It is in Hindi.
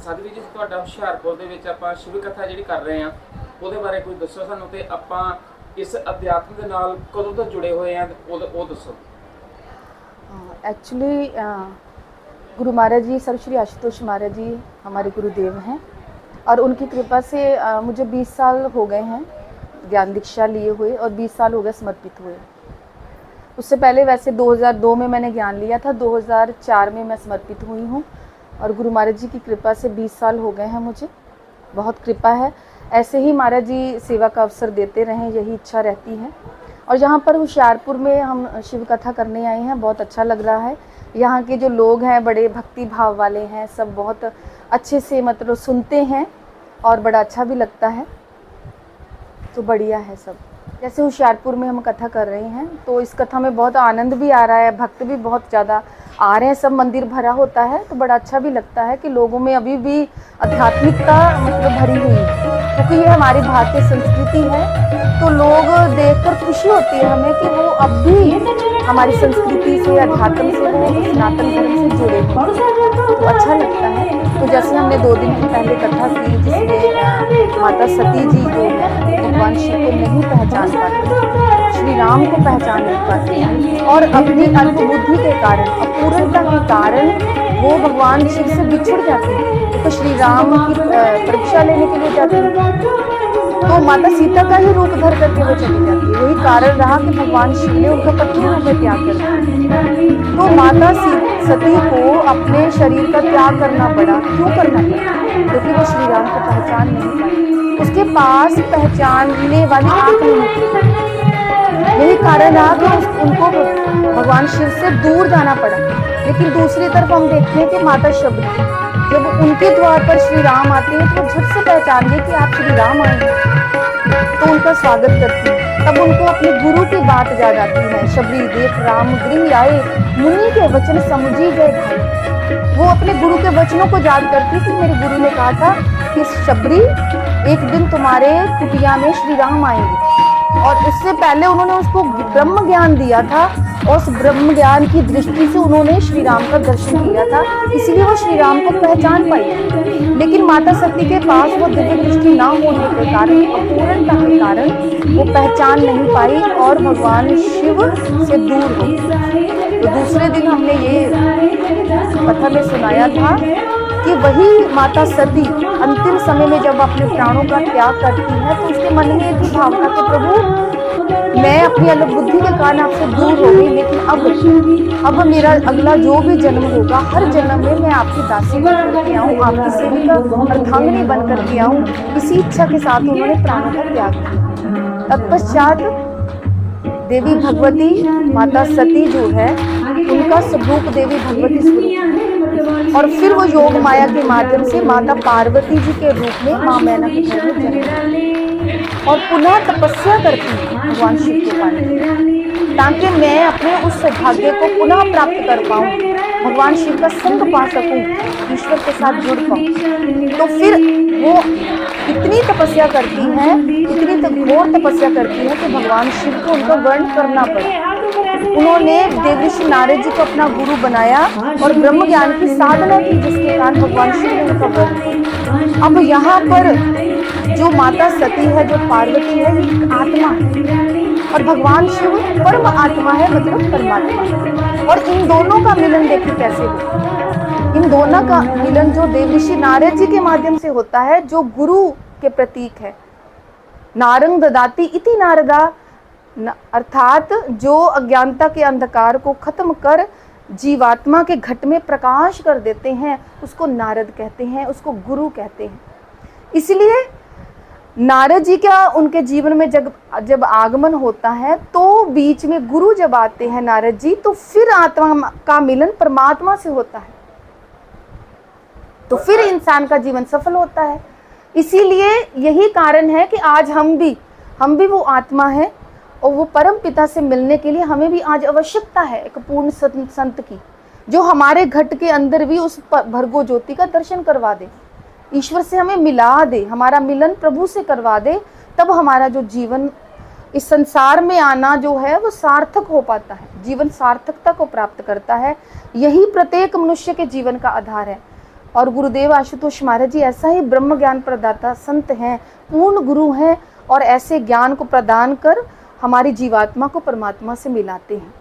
ਸਾਧਵੀ ਜੀ ਤੁਹਾਡਾ ਹੁਸ਼ਿਆਰਪੁਰ ਦੇ ਵਿੱਚ ਆਪਾਂ ਸ਼ਿਵ ਕਥਾ ਜਿਹੜੀ ਕਰ ਰਹੇ ਆ ਉਹਦੇ ਬਾਰੇ ਕੋਈ ਦੱਸੋ ਸਾਨੂੰ, ਤੇ ਆਪਾਂ ਇਸ ਅਧਿਆਤਮ ਦੇ ਨਾਲ ਕਦੋਂ ਤੋਂ जुड़े हुए हैं वो दसो। एक्चुअली गुरु महाराज जी सर्व श्री आशुतोष महाराज जी हमारे गुरुदेव हैं और उनकी कृपा से मुझे 20 साल हो गए हैं ज्ञान दीक्षा लिए हुए और 20 साल हो गए समर्पित हुए। उससे पहले वैसे 2002 में मैंने ज्ञान लिया था, 2004 में मैं समर्पित हुई हूँ और गुरु महाराज जी की कृपा से 20 साल हो गए हैं, मुझे बहुत कृपा है। ऐसे ही महाराज जी सेवा का अवसर देते रहें, यही इच्छा रहती है। और यहाँ पर हुशियारपुर में हम शिव कथा करने आए हैं, बहुत अच्छा लग रहा है। यहाँ के जो लोग हैं बड़े भक्ति भाव वाले हैं, सब बहुत अच्छे से मतलब सुनते हैं और बड़ा अच्छा भी लगता है, तो बढ़िया है सब। जैसे हुशियारपुर में हम कथा कर रहे हैं तो इस कथा में बहुत आनंद भी आ रहा है, भक्त भी बहुत ज़्यादा आ रहे हैं, सब मंदिर भरा होता है, तो बड़ा अच्छा भी लगता है कि लोगों में अभी भी आध्यात्मिकता मतलब भरी हुई है, क्योंकि ये हमारी भारतीय संस्कृति है। तो लोग देखकर खुशी होती है हमें कि वो अब भी हमारी संस्कृति से, अध्यात्म से, वो सनातन धर्म से जुड़े हैं, तो अच्छा लगता है। तो जैसे हमने 2 दिन की पहले कथा की जिसमें माता सती जी जो है भगवान शिव को नहीं पहचान पाते, श्री राम को पहचान नहीं पाते और अपनी अल्प बुद्धि के कारण, अपूर्णता के कारण वो भगवान शिव से बिछुड़ जाते हैं, तो श्री राम की परीक्षा लेने के लिए जाते हैं, तो माता सीता का ही रूप धर करके वो चली जाती है। वही कारण रहा कि भगवान शिव ने उनका पत्नी रूप में त्याग कर दिया। तो माता सती को अपने शरीर का त्याग करना पड़ा, क्यों करना पड़ा? क्योंकि वो श्री राम को पहचान नहीं पाई, उसके पास पहचानने वाली आंख नहीं थी। यही कारण रहा कि उनको भगवान शिव से दूर जाना पड़ा। लेकिन दूसरी तरफ हम देखते हैं कि माता शबरी जब उनके द्वार पर श्री राम आते हैं तो झट से पहचान गए कि आप श्री राम आएंगे, तो उनका स्वागत करती है। तब उनको अपने गुरु की बात याद आती है, शबरी देख राम गृह आए, मुनि के वचन समझी गए भाई। वो अपने गुरु के वचनों को याद करती कि मेरे गुरु ने कहा था कि शबरी एक दिन तुम्हारे कुटिया में श्री राम आएंगे, और उससे पहले उन्होंने उसको ब्रह्म ज्ञान दिया था और उस ब्रह्म ज्ञान की दृष्टि से उन्होंने श्री राम का दर्शन किया था, इसलिए वो श्री राम को पहचान पाई। लेकिन माता सती के पास वो दिव्य दृष्टि ना होने के कारण, अपूर्णता के कारण वो पहचान नहीं पाई और भगवान शिव से दूर हो गई। तो दूसरे दिन हमने ये कथा में सुनाया था कि वही माता सती अंतिम समय में जब अपने प्राणों का त्याग करती है तो उसके मन में एक ही भावना कि प्रभु मैं अपनी अलग बुद्धि के कारण आपसे दूर हो गई, लेकिन अब मेरा अगला जो भी जन्म होगा, हर जन्म में मैं आपकी दासी बन करके आऊँ, आपकी सेविका अर्धांगिनी बन करके आऊँ। इसी इच्छा के साथ उन्होंने प्राणों का त्याग किया। तत्पश्चात देवी भगवती माता सती जो है उनका स्वरूप देवी भगवती स्वरूप, और फिर वो योग माया के माध्यम से माता पार्वती जी के रूप में माँ मैना के घर में जन्म और पुनः तपस्या करती है भगवान शिव के पाने, ताकि मैं अपने उस सौभाग्य को पुनः प्राप्त कर पाऊँ, भगवान शिव का संग पा सकूँ, ईश्वर के साथ जुड़ पाऊँ। तो फिर वो इतनी तपस्या करती हैं, इतनी घोर तपस्या करती है कि भगवान शिव को उनको वर्ण करना पड़ा। उन्होंने देवऋषि नारद जी को अपना गुरु बनाया और ब्रह्म ज्ञान की साधना की, जिसके कारण भगवान शिव ने उनका वर्ण किया। अब यहाँ पर जो माता सती है, जो पार्वती है, एक आत्मा है और भगवान शिव परम आत्मा है, मतलब परमात्मा। और इन दोनों का मिलन देखिए कैसे होता। इन दोनों का मिलन जो देवऋषि नारद जी के माध्यम से होता है, जो गुरु के प्रतीक है। नारंग ददाती इति नारदा, अर्थात जो अज्ञानता के अंधकार को खत्म कर जीवात्मा के घट में प्रकाश कर देते हैं, उसको नारद कहते हैं, उसको गुरु कहते हैं। इसलिए नारद जी का उनके जीवन में जब आगमन होता है तो बीच में गुरु जब आते हैं नारद जी, तो फिर आत्मा का मिलन परमात्मा से होता है, तो फिर इंसान का जीवन सफल होता है। इसीलिए यही कारण है कि आज हम भी वो आत्मा है और वो परम पिता से मिलने के लिए हमें भी आज आवश्यकता है एक पूर्ण संत की, जो हमारे घट के अंदर भी उस भर्गो ज्योति का दर्शन करवा दे, ईश्वर से हमें मिला दे, हमारा मिलन प्रभु से करवा दे। तब हमारा जो जीवन इस संसार में आना जो है वो सार्थक हो पाता है, जीवन सार्थकता को प्राप्त करता है। यही प्रत्येक मनुष्य के जीवन का आधार है। और गुरुदेव आशुतोष महाराज जी ऐसा ही ब्रह्म ज्ञान प्रदाता संत हैं, पूर्ण गुरु हैं और ऐसे ज्ञान को प्रदान कर हमारी जीवात्मा को परमात्मा से मिलाते हैं।